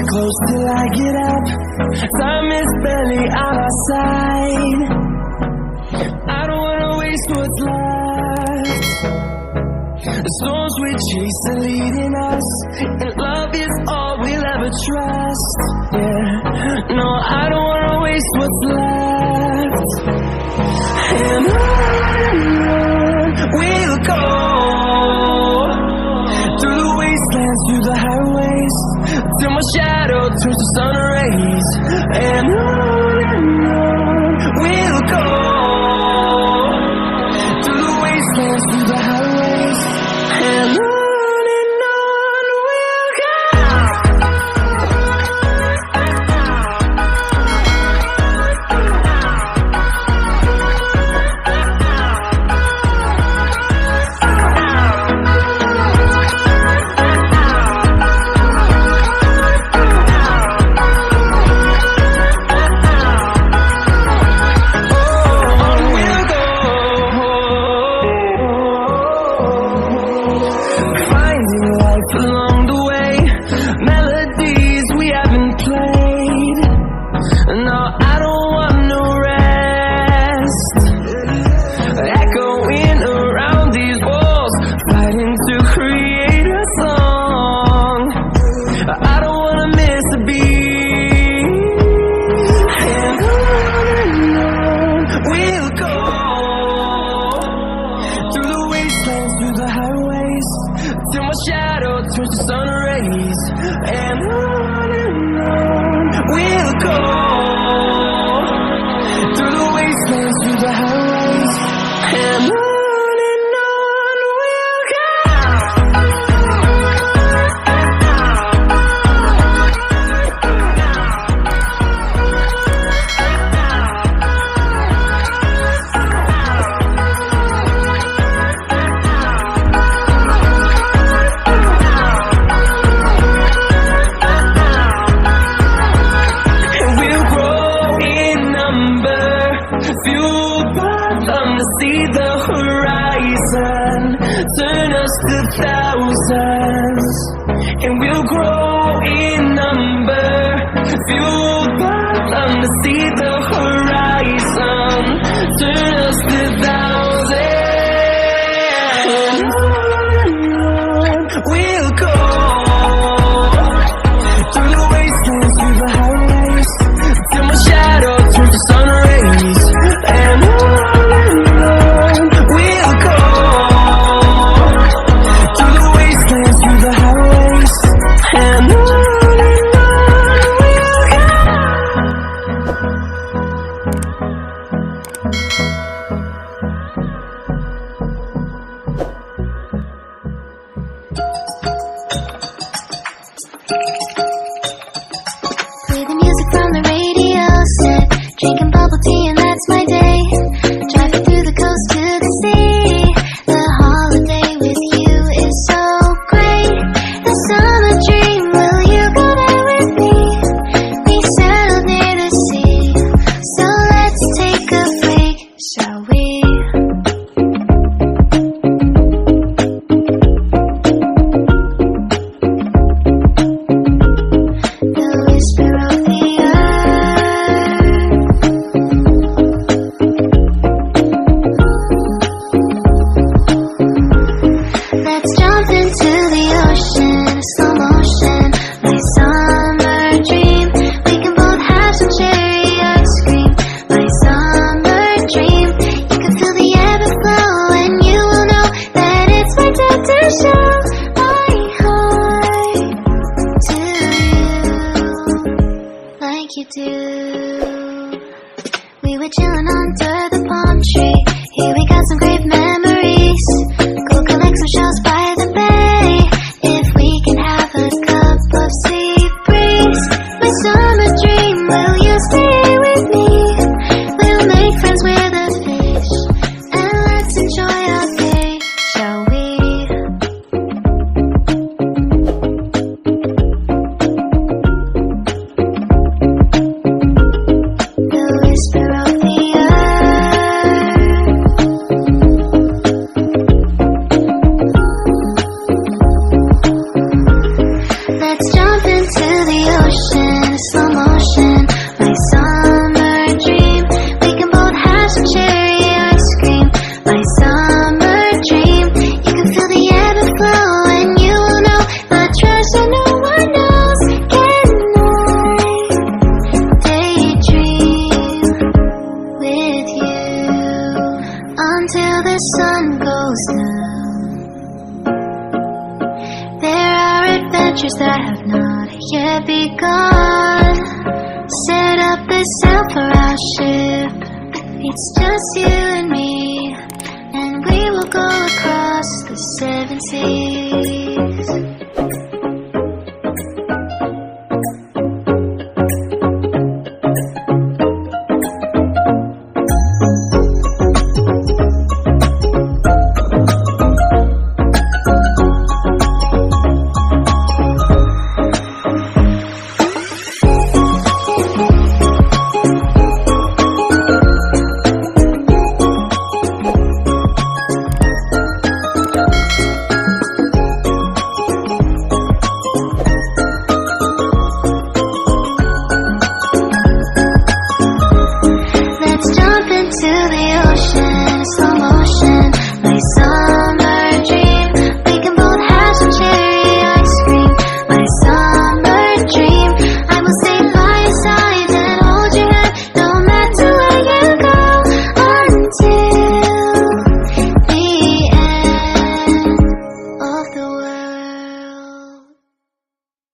close till I get up. Time is barely on our side. I don't wanna waste what's left. The storms we chase are leading us, and love is all we'll ever trust. Yeah, no, I don't wanna waste what's left. And on we'll go, through the wastelands, through the highways, till my shadow turns to sun rays. And on we'll go, through the wastelands, through the highways, and on we'll go. Along the way, melodies we haven't played. No, I don't want no rest. Echoing around these walls, fighting to create a song. I don't wanna miss a beat. And on we'll go, through the wastelands, through the highways, till my shadow turns to sun rays. And on we'll go, through the wastelands, through the highways, and on we'll go. Fueled by them to see the horizon, turn us to thousands, and we'll grow in number. Fueled by them to see the horizon, turn us to thousands. And we'll go, through the wastelands, through the highways, till my shadow turns to sun rays. And on we'll go, through the wastelands, through the highways, and on we'll go. Play the music from the radio set, drinking bubble tea and that's my day. Driving through the coast to the sea. The holiday with you is so great. The summer dream, will you go there with me? We settled near the sea, so let's take a break, shall we? The whisper of the let's jump into the ocean, slow motion, my summer dream. We can both have some cherry ice cream, my summer dream. You can feel the ebb and flow, and you will know that it's my time to show my heart to you, like you do. We were chilling under the palm tree. Here we got some great memories. Go collect some shells by the bay. If we can have a cup of sea breeze, my summer dream, will you stay with me? We'll make friends with the fish, and let's enjoy our day, shall we? The whisper of the earth. yet begun. Set up the sail for our ship. It's just you and me, and we will go across the 7 seas.